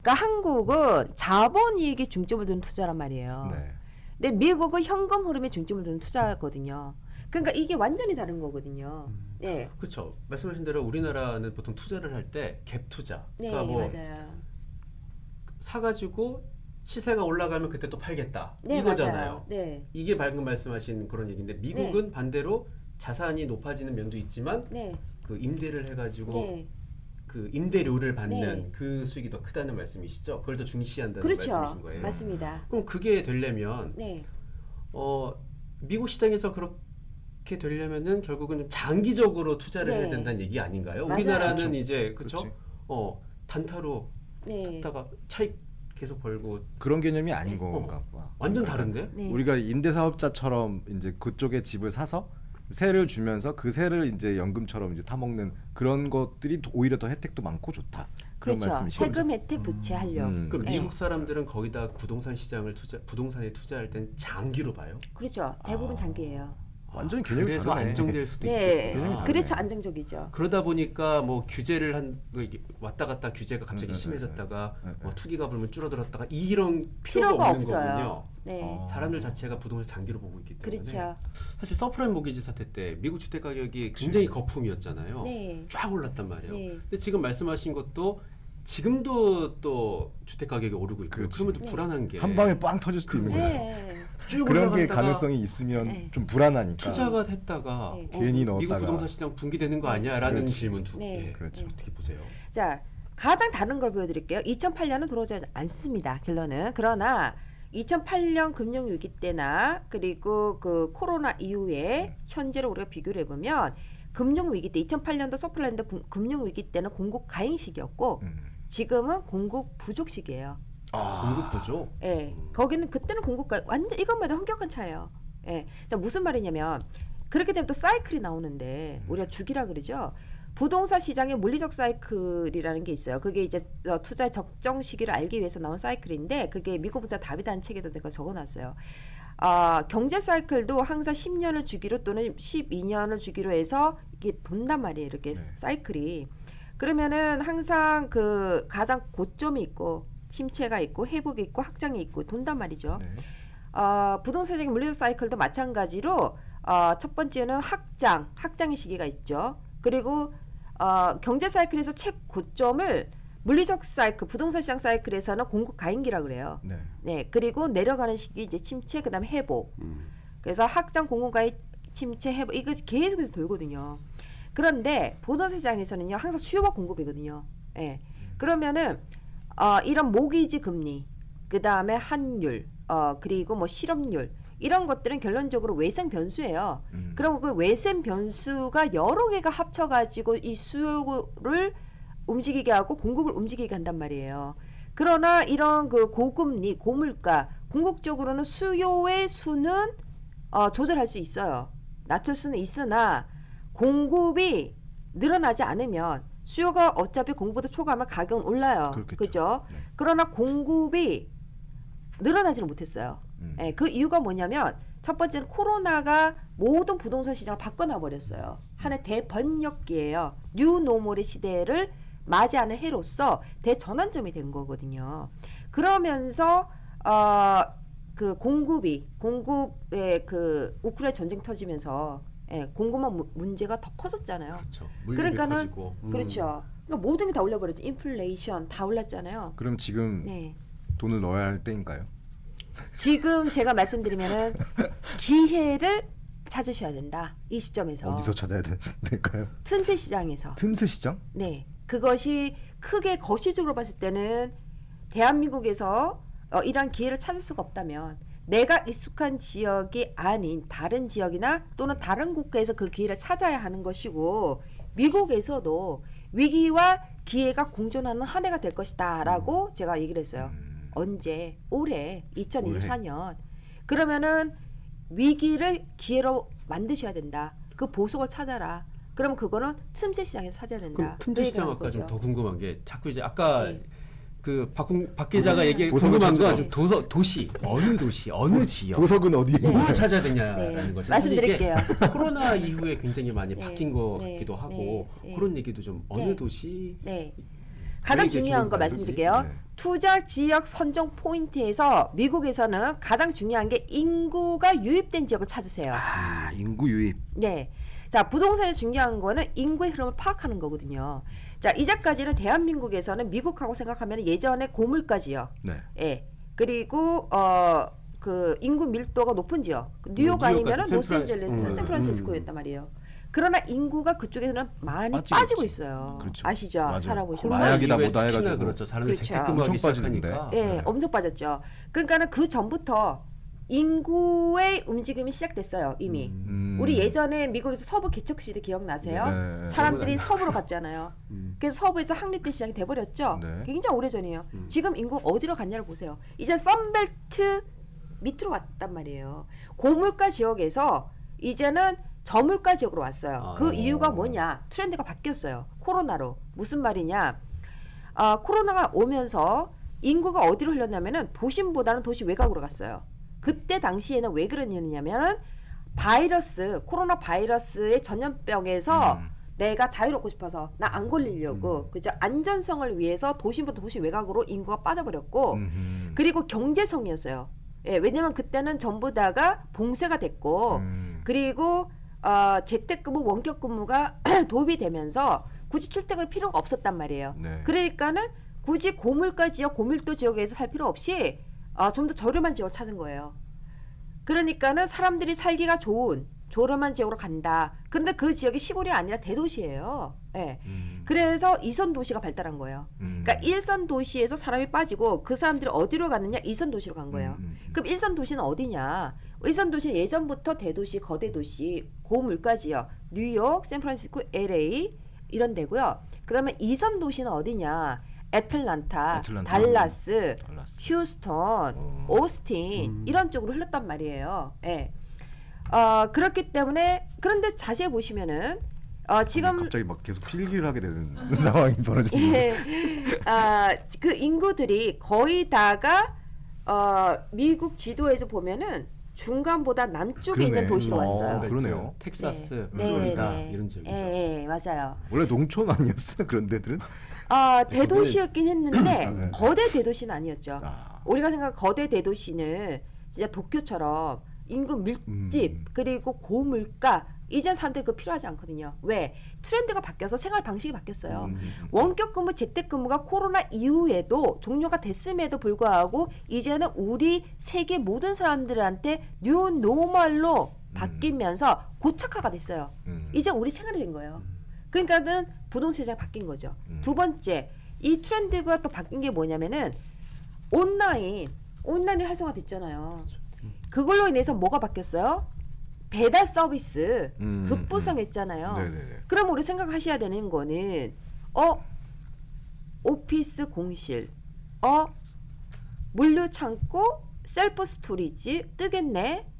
그러니까 한국은 자본이익에 중점을 두는 투자란 말이에요. 네. 근데 미국은 현금 흐름에 중점을 두는 투자거든요. 그러니까 이게 완전히 다른 거거든요. 네. 그렇죠. 말씀하신 대로 우리나라는 보통 투자를 할 때 갭 투자. 네, 그러니까 뭐 맞아요. 사가지고 시세가 올라가면 그때 또 팔겠다. 네, 이거잖아요. 맞아요. 네. 이게 방금 말씀하신 그런 얘기인데 미국은 반대로 자산이 높아지는 면도 있지만 네. 그 임대를 해가지고 네. 그 임대료를 받는 네. 그 수익이 더 크다는 말씀이시죠? 그걸 더 중시한다는 그렇죠. 말씀이신 거예요. 맞습니다. 그럼 그게 되려면 네. 미국 시장에서 그렇게 되려면은 결국은 좀 장기적으로 투자를 네. 해야 된다는 얘기 아닌가요? 맞아요. 우리나라는 그렇죠. 이제 그렇죠? 그렇지. 단타로 네. 샀다가 차익 계속 벌고 그런 개념이 아닌 건가 봐. 완전 그러니까 다른데? 네. 우리가 임대사업자처럼 이제 그쪽에 집을 사서 세를 주면서 그 세를 이제 연금처럼 이제 타먹는 그런 것들이 오히려 더 혜택도 많고 좋다. 그런 그렇죠. 말씀이시죠. 세금 혜택 부채하려. 그럼 네. 미국 사람들은 거기다 부동산 시장을 부동산에 투자할 땐 장기로 봐요? 그렇죠. 대부분 장기예요. 완전 개념이 그래서 다르네. 안정될 수도 네. 있겠구나. 그렇죠. 안정적이죠. 그러다 보니까 뭐 규제를 이게 왔다 갔다 규제가 갑자기 네, 심해졌다가 네, 네. 뭐 투기가 불면 줄어들었다가 이런 필요가 필요가 없는 없어요. 거군요. 네. 사람들 자체가 부동산 장기로 보고 있기 때문에. 그렇죠. 사실 서프라임 모기지 사태 때 미국 주택 가격이 굉장히 거품이었잖아요. 네. 쫙 올랐단 말이에요. 네. 근데 지금 말씀하신 것도 지금도 또 주택 가격이 오르고 있고 그렇지. 그러면 또 네. 불안한 게 한 방에 빵 터질 수도 있는 거지. 네. 쭉 그런 게 올라갔다가 가능성이 있으면 네. 좀 불안하니까. 투자가 했다가 네. 괜히 넣었다가. 미국 부동산 시장 붕괴되는 거 아니야라는 그렇지. 질문도 네. 예. 그렇죠. 어떻게 보세요? 자, 가장 다른 걸 보여드릴게요. 2008년은 돌아오지 않습니다. 결론은. 그러나 2008년 금융위기 때나 그리고 그 코로나 이후에 현재로 우리가 비교를 해보면 금융위기 때 2008년도 서플라인드 금융위기 때는 공급 가행 시기였고 지금은 공급 부족 시기예요. 공급 보죠. 예. 거기는 그때는 공급가 완전 이것마다 엄격한 차예요. 예. 자, 무슨 말이냐면 그렇게 되면 또 사이클이 나오는데 우리가 주기라 그러죠. 부동산 시장의 물리적 사이클이라는 게 있어요. 그게 이제 투자의 적정 시기를 알기 위해서 나온 사이클인데 그게 미국 부자 답이라는 책에도 내가 적어놨어요. 경제 사이클도 항상 10년을 주기로 또는 12년을 주기로 해서 이게 돈단 말이에요. 이렇게 사이클이. 그러면은 항상 그 가장 고점이 있고 침체가 있고 회복이 있고 확장이 있고 돈단 말이죠. 네. 부동산 시장의 물리적 사이클도 마찬가지로 첫 번째는 확장의 시기가 있죠. 그리고 경제 사이클에서 최고점을 물리적 사이클, 부동산 시장 사이클에서는 공급 가행기라 그래요. 네. 네, 그리고 내려가는 시기 이제 침체, 그다음에 회복. 그래서 확장, 공급 가행, 침체, 회복 이거 계속해서 돌거든요. 그런데 부동산 시장에서는요 항상 수요와 공급이거든요. 예. 그러면은 이런 모기지 금리, 그 다음에 환율, 그리고 뭐 실업률 이런 것들은 결론적으로 외생 변수예요. 그럼 그 외생 변수가 여러 개가 합쳐가지고 이 수요를 움직이게 하고 공급을 움직이게 한단 말이에요. 그러나 이런 그 고금리, 고물가, 궁극적으로는 수요의 수는 조절할 수 있어요. 낮출 수는 있으나 공급이 늘어나지 않으면 수요가 어차피 공급보다 초과하면 가격은 올라요. 그렇겠죠. 그죠? 네. 그러나 공급이 늘어나지는 못했어요. 예, 그 이유가 뭐냐면 첫 번째는 코로나가 모든 부동산 시장을 바꿔놔 버렸어요. 하나의 대번역기예요. 뉴노멀의 시대를 맞이하는 해로서 대전환점이 된 거거든요. 그러면서 그 공급의 그 우크라이나 전쟁 터지면서 공급망 문제가 더 커졌잖아요. 그렇죠. 그러니까는 그렇죠. 그러니까 모든 게 다 올려버렸죠. 인플레이션 다 올랐잖아요. 그럼 지금 네. 돈을 넣어야 할 때인가요? 지금 제가 말씀드리면은 기회를 찾으셔야 된다. 이 시점에서. 어디서 찾아야 될까요? 틈새 시장에서. 틈새 시장? 네. 그것이 크게 거시적으로 봤을 때는 대한민국에서 이러한 기회를 찾을 수가 없다면 내가 익숙한 지역이 아닌 다른 지역이나 또는 다른 국가에서 그 기회를 찾아야 하는 것이고 미국에서도 위기와 기회가 공존하는 한 해가 될 것이다 라고 제가 얘기를 했어요. 언제? 올해 2024년. 그러면은 위기를 기회로 만드셔야 된다. 그 보석을 찾아라. 그럼 그거는 틈새 시장에서 찾아야 된다. 그럼 틈새 그 시장 얘기를 아까 한 좀 거죠. 더 궁금한 게 자꾸 이제 아까 네. 그 박 기자가 얘기 보석을 궁금한 건 찾으러. 좀 도시 어느 도시 어느 지역 보석은 어디에 네. 뭘 찾아야 되냐라는 네. 거죠. 말씀드릴게요. 사실 이게 코로나 이후에 굉장히 많이 네. 바뀐 것 네. 같기도 하고 네. 네. 그런 얘기도 좀 어느 네. 도시 네. 가장 그게 중요한 거 중요한 거지. 말씀드릴게요. 네. 투자 지역 선정 포인트에서 미국에서는 가장 중요한 게 인구가 유입된 지역을 찾으세요. 아, 인구 유입. 네. 자, 부동산에 중요한 거는 인구의 흐름을 파악하는 거거든요. 자, 이제까지는 대한민국에서는 미국하고 생각하면 예전에 고물가 지역, 네. 예. 그리고 그 인구 밀도가 높은 지역, 뉴욕 뉴욕 아니면은 같은 로스앤젤레스, 샌프란시스코였단 말이에요. 그러나 인구가 그쪽에서는 많이 빠지고 빠지고 있지. 있어요. 그렇죠. 아시죠? 맞아요. 살아보셔서. 마약이다 이후에 뭐다 특히나 해가지고. 그렇죠. 사람들이 그렇죠. 재택근무하기 엄청 빠지는데. 시작하니까. 예, 네. 엄청 빠졌죠. 그러니까는 그 전부터 인구의 움직임이 시작됐어요, 이미. 우리 예전에 미국에서 서부 개척시대 기억나세요? 네. 사람들이 기억은 안 서부로 갔잖아요. 그래서 서부에서 학립대 시작이 돼버렸죠. 네. 굉장히 오래전이에요. 지금 인구 어디로 갔냐를 보세요. 이제 썬벨트 밑으로 왔단 말이에요. 고물가 지역에서 이제는 저물가 지역으로 왔어요. 그 이유가 뭐냐? 트렌드가 바뀌었어요. 코로나로. 무슨 말이냐? 코로나가 오면서 인구가 어디로 흘렀냐면은 도심보다는 도시 외곽으로 갔어요. 그때 당시에는 왜 그러냐면은 코로나 바이러스의 전염병에서 내가 자유롭고 싶어서 나 안 걸리려고 그죠? 안전성을 위해서 도심부터 도시 외곽으로 인구가 빠져버렸고 그리고 경제성이었어요. 예, 왜냐면 그때는 전부 다가 봉쇄가 됐고 그리고 재택근무 원격근무가 도입이 되면서 굳이 출퇴근 필요가 없었단 말이에요. 네. 그러니까는 굳이 고물가 지역, 고밀도 지역에서 살 필요 없이 좀 더 저렴한 지역을 찾은 거예요. 그러니까는 사람들이 살기가 좋은 저렴한 지역으로 간다. 그런데 그 지역이 시골이 아니라 대도시예요. 예. 그래서 이선 도시가 발달한 거예요. 그러니까 일선 도시에서 사람이 빠지고 그 사람들이 어디로 갔느냐? 이선 도시로 간 거예요. 그럼 일선 도시는 어디냐? 일선 도시는 예전부터 대도시, 거대 도시, 고물가 지역, 뉴욕, 샌프란시스코, LA 이런 데고요. 그러면 이선 도시는 어디냐? 애틀란타, 달라스, 휴스턴, 오스틴 이런 쪽으로 흘렀단 말이에요. 예. 그렇기 때문에 그런데 자세히 보시면은 지금 갑자기 막 계속 필기를 하게 되는 상황이 벌어지는. 예, 그 인구들이 거의 다가 미국 지도에서 보면은 중간보다 남쪽에 있는 도시로 왔어요. 그러네요. 텍사스, 네. 플로리다 네, 네. 이런 지역이죠. 예, 맞아요. 원래 농촌 아니었어요? 그런 데들은? 대도시였긴 했는데 네. 거대 대도시는 아니었죠. 아. 우리가 생각한 거대 대도시는 진짜 도쿄처럼 인구 밀집 그리고 고물가 이젠 사람들이 그거 필요하지 않거든요. 왜? 트렌드가 바뀌어서 생활 방식이 바뀌었어요. 원격근무, 재택근무가 코로나 이후에도 종료가 됐음에도 불구하고 이제는 우리 세계 모든 사람들한테 뉴노멀로 바뀌면서 고착화가 됐어요. 이제 우리 생활이 된 거예요. 그러니까는 부동산 시장이 바뀐 거죠. 두 번째, 이 트렌드가 또 바뀐 게 뭐냐면은 온라인이 활성화됐잖아요. 그걸로 인해서 뭐가 바뀌었어요? 배달 서비스 급부상했잖아요. 네네네. 그럼 우리 생각하셔야 되는 거는 오피스 공실, 물류 창고, 셀프 스토리지 뜨겠네.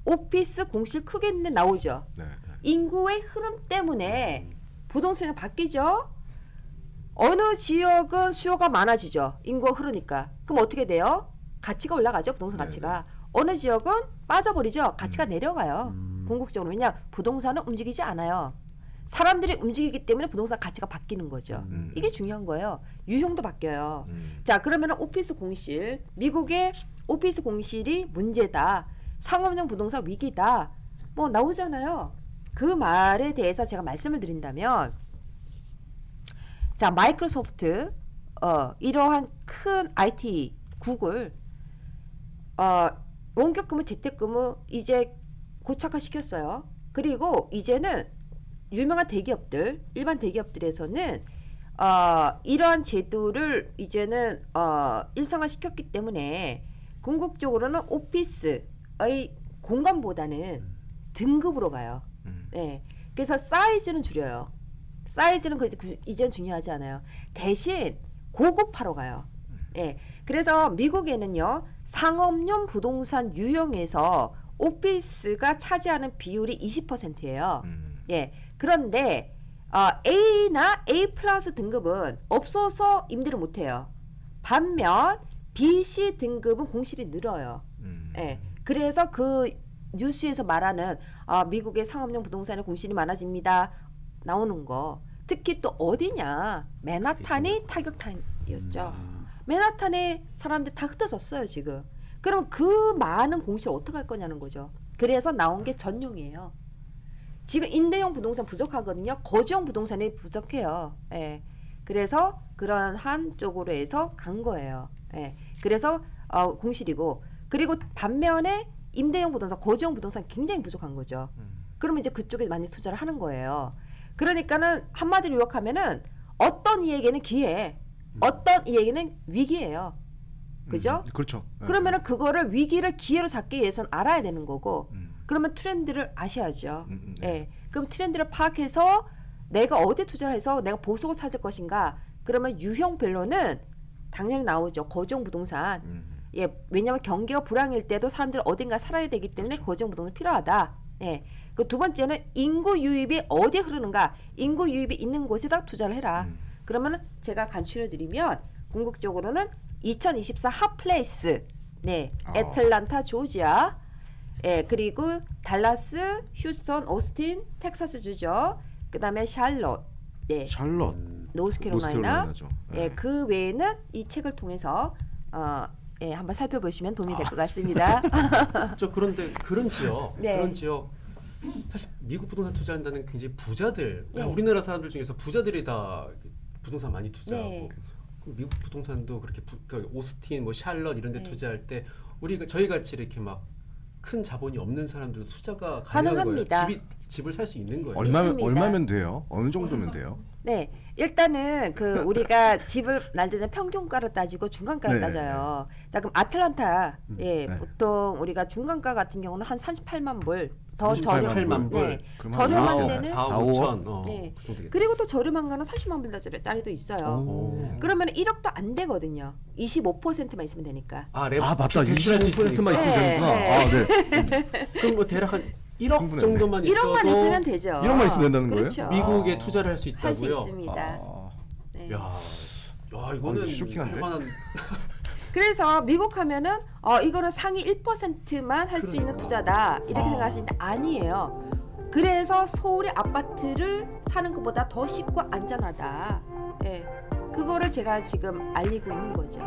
오피스 공실 크겠네 나오죠. 네. 인구의 흐름 때문에 부동산이 바뀌죠. 어느 지역은 수요가 많아지죠. 인구가 흐르니까. 그럼 어떻게 돼요? 가치가 올라가죠. 부동산 가치가. 어느 지역은 빠져버리죠. 가치가 내려가요. 궁극적으로. 왜냐? 부동산은 움직이지 않아요. 사람들이 움직이기 때문에 부동산 가치가 바뀌는 거죠. 이게 중요한 거예요. 유형도 바뀌어요. 자, 그러면 오피스 공실. 미국의 오피스 공실이 문제다. 상업용 부동산 위기다. 뭐 나오잖아요. 그 말에 대해서 제가 말씀을 드린다면 자, 마이크로소프트 이러한 큰 IT 구글 원격근무 재택근무 이제 고착화 시켰어요. 그리고 이제는 유명한 대기업들 일반 대기업들에서는 이러한 제도를 이제는 일상화 시켰기 때문에 궁극적으로는 오피스의 공간보다는 등급으로 가요. 네. 그래서 사이즈는 줄여요. 사이즈는 이제는 중요하지 않아요. 대신 고급화로 가요. 예. 그래서 미국에는요, 상업용 부동산 유형에서 오피스가 차지하는 비율이 20%예요. 예. 그런데 A나 A 플러스 등급은 없어서 임대를 못 해요. 반면 B, C 등급은 공실이 늘어요. 예. 그래서 그 뉴스에서 말하는 미국의 상업용 부동산의 공실이 많아집니다. 나오는 거. 특히 또 어디냐? 맨하탄이 타격탄이었죠. 맨하탄에 사람들 다 흩어졌어요 지금. 그럼 그 많은 공시를 어떻게 할 거냐는 거죠. 그래서 나온 게 전용이에요. 지금 임대용 부동산 부족하거든요. 거주용 부동산이 부족해요. 예. 그래서 그러한 쪽으로 해서 간 거예요. 예. 그래서 공실이고, 그리고 반면에 임대용 부동산, 거주용 부동산 굉장히 부족한 거죠. 그러면 이제 그쪽에 많이 투자를 하는 거예요. 그러니까는 한마디로 요약하면은 어떤 이에게는 기회, 어떤 이에게는 위기예요. 그죠? 그렇죠. 예. 그러면은 그거를 위기를 기회로 잡기 위해서는 알아야 되는 거고, 그러면 트렌드를 아셔야죠. 예. 그럼 트렌드를 파악해서 내가 어디 투자를 해서 내가 보석을 찾을 것인가? 그러면 유형별로는 당연히 나오죠. 거주용 부동산. 예, 왜냐하면 경기가 불황일 때도 사람들이 어딘가 살아야 되기 때문에 거주용 부동산이 필요하다. 예. 그 두 번째는 인구 유입이 어디에 흐르는가? 인구 유입이 있는 곳에다 투자를 해라. 그러면은 제가 간추려 드리면 궁극적으로는 2024 핫플레이스, 네, 애틀란타, 조지아, 예, 그리고 달라스, 휴스턴, 오스틴, 텍사스주죠. 그다음에 샬롯, 네, 샬럿, 노스캐롤라이나, 노스캐롤라이나죠. 예, 그 외에는 이 책을 통해서 예, 한번 살펴보시면 도움이 될 것 같습니다. 저 그런데 그런 지역, 네. 그런 지역 사실 미국 부동산 투자한다는 굉장히 부자들, 네. 우리나라 사람들 중에서 부자들이 다 부동산 많이 투자하고 네. 그럼 미국 부동산도 그렇게 그 오스틴, 뭐 샬럿 이런 데 네. 투자할 때 우리가 저희 같이 이렇게 막 큰 자본이 없는 사람들도 투자가 가능한 가능합니다. 거예요. 집을 살 수 있는 거예요. 있습니다. 얼마면 돼요? 어느 정도면 돼요? 네, 일단은 그 우리가 집을 날 때는 평균가를 따지고 중간가를 네, 따져요. 자, 그럼 아틀란타, 예, 네. 보통 우리가 중간가 같은 경우는 한 38만 불, 더 38만 불. 네, 그럼 저렴한 한 데는 4, 4, 5천. 네. 그 정도 되겠다. 그리고 또 저렴한 거는 40만 불짜리도 있어요. 오. 그러면 1억도 안 되거든요. 25%만 있으면 되니까. 아 맞다. 대출할 수 25%만 있으면 네, 되는구나. 네. 아, 네. 그럼 뭐 대략 한 1억 충분했네. 정도만 있어도 1억만 있으면 되죠. 1억만 있으면 된다는 거예요? 그렇죠. 미국에 투자를 할 수 있다고요? 할 수 있습니다. 아, 네. 야, 이거는 쇼킹한데? 할만한. 그래서 미국 하면은 이거는 상위 1%만 할 수 있는 투자다 이렇게 생각하시는데 아니에요. 그래서 서울의 아파트를 사는 것보다 더 쉽고 안전하다. 예, 그거를 제가 지금 알리고 있는 거죠.